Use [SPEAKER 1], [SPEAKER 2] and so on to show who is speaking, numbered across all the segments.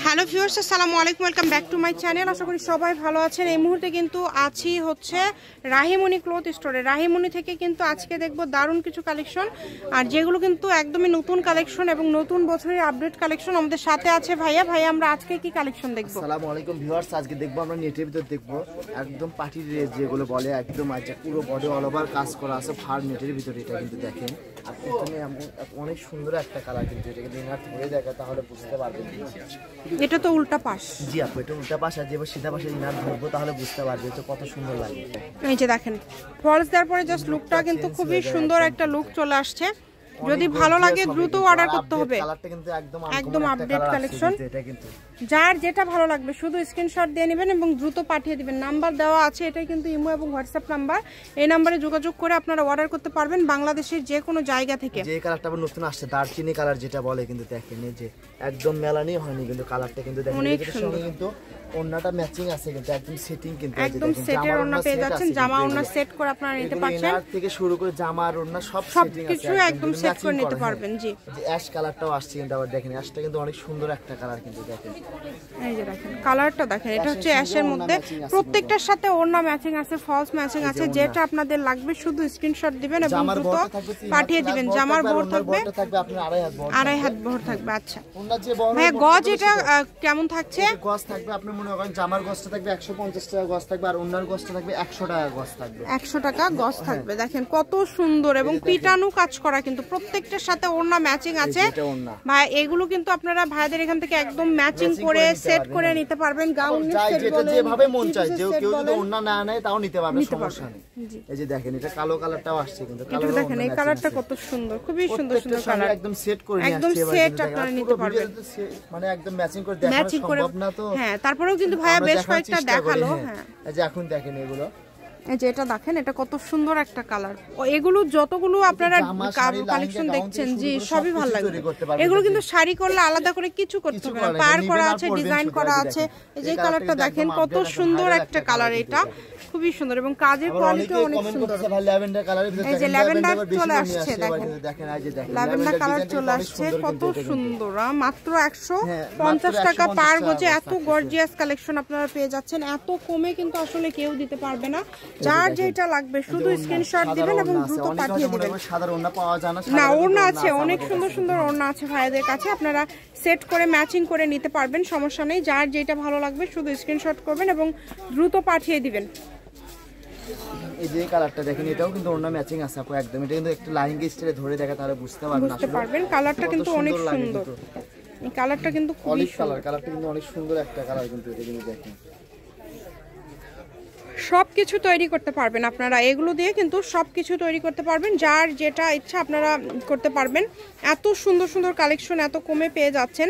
[SPEAKER 1] Hello viewers, আসসালামু আলাইকুম, welcome back to my channel. আশা করি সবাই ভালো আছেন। এই মুহূর্তে কিন্তু আছি হচ্ছে রাহিমণি ক্লথ স্টোরে। রাহিমণি থেকে কিন্তু আজকে দেখবো দারুণ কিছু কালেকশন, আর যেগুলো কিন্তু একদমই নতুন কালেকশন এবং নতুন বছরের আপডেট কালেকশন। আমাদের সাথে আছে ভাইয়া। ভাইয়া, আমরা আজকে কি কালেকশন দেখবো?
[SPEAKER 2] আসসালামু আলাইকুম ভিউয়ার্স, আজকে দেখবো আমরা নেটের ভিতর দেখবো একদম পার্টি ড্রেস যেগুলো বলে, একদম আজ পুরো বডি অল ওভার কাজ করা আছে ফার নেটের ভিতরে। এটা কিন্তু দেখেন আর এখানে অনেক সুন্দর একটা কালার, কিন্তু এটাকে দিনার ধরে দেখা তাহলে বুঝতে পারবেন।
[SPEAKER 1] এটা তো উল্টা পাশ।
[SPEAKER 2] জি আপু, এটা উল্টা পাশ, আর যে সিধা পাশে দিনার ধরবো তাহলে বুঝতে পারবে তো কত সুন্দর লাগে।
[SPEAKER 1] এই যে দেখেন, ফলস দেওয়ার পরে জাস্ট লুকটা কিন্তু খুবই সুন্দর একটা লুক চলে আসছে। যদি ভালো লাগে দ্রুত অর্ডার করতে হবে।
[SPEAKER 2] কালারটা কিন্তু
[SPEAKER 1] একদম আপডেট কালেকশন।
[SPEAKER 2] এটা কিন্তু
[SPEAKER 1] যার যেটা ভালো লাগবে শুধু স্ক্রিনশট দিয়ে নেবেন এবং দ্রুত পাঠিয়ে দিবেন। নাম্বার দেওয়া আছে, এটাই কিন্তু ইমো এবং হোয়াটসঅ্যাপ নাম্বার। এই নাম্বারে যোগাযোগ করে আপনারা অর্ডার করতে পারবেন বাংলাদেশের যে কোনো জায়গা থেকে।
[SPEAKER 2] যে কালারটা আবার নতুন আসছে দারচিনি কালার যেটা বলে, কিন্তু দেখেন এই যে একদম মেলানি হয়নি, কিন্তু কালারটা কিন্তু দেখেন
[SPEAKER 1] অনেক সুন্দর।
[SPEAKER 2] কিন্তু ওন্নাটা ম্যাচিং আছে, কিন্তু একদম সেটিং, কিন্তু
[SPEAKER 1] একদম সেটের ওন্না পেয়ে যাচ্ছেন। জামা ওন্না সেট করে আপনারা নিতে পারছেন।
[SPEAKER 2] এর থেকে শুরু করে জামা আর ওন্না সব সেটিং আছে,
[SPEAKER 1] সবকিছু একদম সেট করে নিতে পারবেন। জি,
[SPEAKER 2] যে অ্যাশ কালারটাও আসছে, কিন্তু আবার দেখেন অ্যাশটা কিন্তু অনেক সুন্দর একটা কালার, কিন্তু দেখেন
[SPEAKER 1] এই যে দেখেন কালারটা দেখেন। এটা হচ্ছে অ্যাশের মধ্যে, প্রত্যেকটার সাথে ওন্না ম্যাচিং আছে, ফলস ম্যাচিং আছে। যেটা আপনাদের লাগবে শুধু স্ক্রিনশট দিবেন এবং দ্রুত পাঠিয়ে দিবেন। জামার বহর থাকবে
[SPEAKER 2] আপনার আড়াই হাত
[SPEAKER 1] বহর থাকবে। আচ্ছা
[SPEAKER 2] ওন্না যে বহর
[SPEAKER 1] ভাই, গজ এটা কেমন থাকছে?
[SPEAKER 2] গজ থাকবে আপনি মনে করেন জামার গজটা থাকবে 150 টাকা গজ থাকবে, আর ওন্নার গজটা থাকবে 100 টাকা গজ থাকবে।
[SPEAKER 1] 100 টাকা গজ থাকবে। দেখেন কত সুন্দর এবং পিটানো কাজ করা, কিন্তু প্রত্যেকটার সাথে ওড়না ম্যাচিং আছে। ভাই এগুলো কিন্তু আপনারা ভাইদের এখান থেকে একদম ম্যাচিং করে সেট করে নিতে পারবেন। গাউন সেট বলেন,
[SPEAKER 2] যেভাবে মন চায়, কেউ যদি ওড়না না নেয় তাও নিতে পারবে, সমস্যা নেই। এই যে দেখেন এটা কালো কালারটাও আসছে, কিন্তু
[SPEAKER 1] কালার দেখেন, এই কালারটা কত সুন্দর, খুবই সুন্দর সুন্দর কালার।
[SPEAKER 2] একদম সেট করে নিয়ে
[SPEAKER 1] একদম সেট আপনারা নিতে পারবেন,
[SPEAKER 2] মানে একদম ম্যাচিং করে দেখানো সম্ভব না তো।
[SPEAKER 1] হ্যাঁ, তারপরেও কিন্তু ভাইয়া বেশ কয়েকটা দেখালো। হ্যাঁ,
[SPEAKER 2] এই যে এখন দেখেন এগুলো,
[SPEAKER 1] এই যে এটা দেখেন, এটা কত সুন্দর একটা কালার। এগুলো যতগুলো আপনারা কালেকশন দেখছেন, জি সবই ভালো লাগে। এগুলো কিন্তু শাড়ি করলে আলাদা করে কিছু করতে হবে না, পার করা আছে, ডিজাইন করা আছে। এই যে কালারটা দেখেন কত সুন্দর একটা কালার, এটা খুবই সুন্দর এবং কাজের কোয়ালিটি অনেক সুন্দর। এই যে ল্যাভেন্ডার চলে আসছে, দেখেন ল্যাভেন্ডার কালার চলে আসছে, কত সুন্দর। মাত্র 150 টাকা পার গজে এত গর্জিয়াস কালেকশন আপনারা পেয়ে যাচ্ছেন। এত কমে কিন্তু আসলে কেউ দিতে পারবে না। যার যেটা লাগবে শুধু স্ক্রিনশট দিবেন এবং দ্রুত পাঠিয়ে দিবেন। না, ওড়না আছে, অনেক সুন্দর সুন্দর ওড়না আছে ভাইদের কাছে, আপনারা সেট করে ম্যাচিং করে নিতে পারবেন, সমস্যা নেই। যার যেটা ভালো লাগবে শুধু স্ক্রিনশট করবেন এবং দ্রুত পাঠিয়ে দিবেন।
[SPEAKER 2] এই যে কালারটা দেখেন, এটাও কিন্তু ওড়না ম্যাচিং আছে আপু একদম। এটা কিন্তু একটা লাইন স্টাইলে ধরে দেখা তাহলে বুঝতে পারবেন।
[SPEAKER 1] কালারটা কিন্তু অনেক সুন্দর, এই কালারটা কিন্তু খুবই সুন্দর।
[SPEAKER 2] কালারটা কিন্তু অনেক সুন্দর একটা কালার, কিন্তু এটা কিন্তু দেখেন
[SPEAKER 1] সবকিছু তৈরি করতে পারবেন আপনারা। এগুলো দিয়ে কিন্তু সবকিছু তৈরি করতে পারবেন, যার যেটা ইচ্ছা আপনারা করতে পারবেন। এত সুন্দর সুন্দর কালেকশন এত কমে পেয়ে যাচ্ছেন।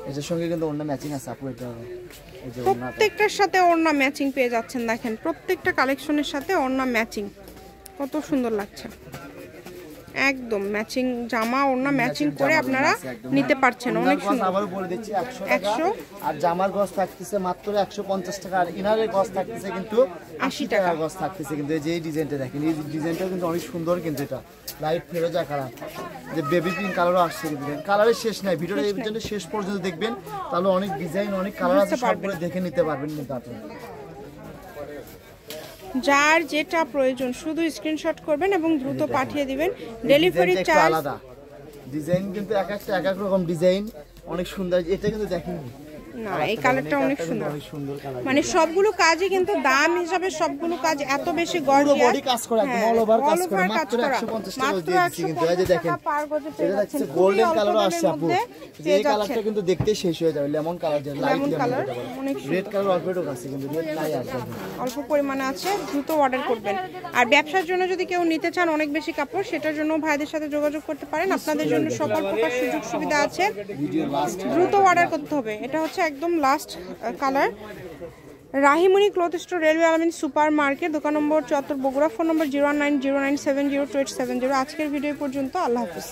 [SPEAKER 2] এটার সঙ্গে কিন্তু ওড়না ম্যাচিং আছে আপু, এটা
[SPEAKER 1] প্রত্যেকটার সাথে ওড়না ম্যাচিং পেয়ে যাচ্ছেন। দেখেন প্রত্যেকটা কালেকশনের সাথে ওড়না ম্যাচিং, কত সুন্দর লাগছে। একদম ম্যাচিং জামা ওড়না ম্যাচিং করে আপনারা নিতে পারছেন, অনেক সুন্দর।
[SPEAKER 2] আবার বলে দিচ্ছি 100 আর জামার গজ থাকতেছে মাত্র 150 টাকা, আর ইনারের গজ থাকতেছে কিন্তু 80 টাকা গজ থাকতেছে। কিন্তু এই যে ডিজাইনটা দেখেন, এই ডিজাইনটা কিন্তু অনেক সুন্দর, কিন্তু এটা লাইট ফেরোজা কালার, যে বেবি পিঙ্ক কালারও আসছে। কিন্তু কালারের শেষ নাই, ভিডিওটা এই পর্যন্ত শেষ পর্যন্ত দেখবেন, তাহলে অনেক ডিজাইন অনেক কালার আছে, সবগুলো দেখে নিতে পারবেন। কিন্তু আপনি
[SPEAKER 1] যার যেটা প্রয়োজন শুধু স্ক্রিনশট করবেন এবং দ্রুত পাঠিয়ে দিবেন। ডেলিভারি চার্জ
[SPEAKER 2] আলাদা, ডিজাইন কিন্তু এক একটা এক এক রকম ডিজাইন, অনেক সুন্দর। এটা কিন্তু দেখেন
[SPEAKER 1] না, এই কালারটা অনেক সুন্দর, মানে সবগুলো কাজই কিন্তু দাম হিসাবে সবগুলো কাজ এত বেশি গর্জিয়াস,
[SPEAKER 2] বডি কাজ করা একদম অল ওভার কাজ করা, মাত্র 150 টাকা দিয়ে দিচ্ছি। কিন্তু এই যে দেখেন এটা হচ্ছে গোল্ডেন কালারও আসছে আপু, যে এই কালারটা কিন্তু দেখতে শেষ হয়ে যাবে। লেমন কালার, যে লাইট কালার, রেড কালার অল্প একটু আছে, কিন্তু রেড নাই আর
[SPEAKER 1] অল্প পরিমাণে আছে, দ্রুত অর্ডার করবেন। আর ব্যবসার জন্য যদি কেউ নিতে চান অনেক বেশি কাপড়, সেটার জন্য ভাইদের সাথে যোগাযোগ করতে পারেন। আপনাদের জন্য সকল প্রকার সুযোগ সুবিধা আছে, দ্রুত অর্ডার করতে হবে। এটা হচ্ছে একদম last colour. Rahimoni cloth store, railway আলমিন সুপার মার্কেট, দোকান নম্বর 74, বগুড়া। ফোন নম্বর 01909702870। আজকের ভিডিও পর্যন্ত, আল্লাহ হাফিজ।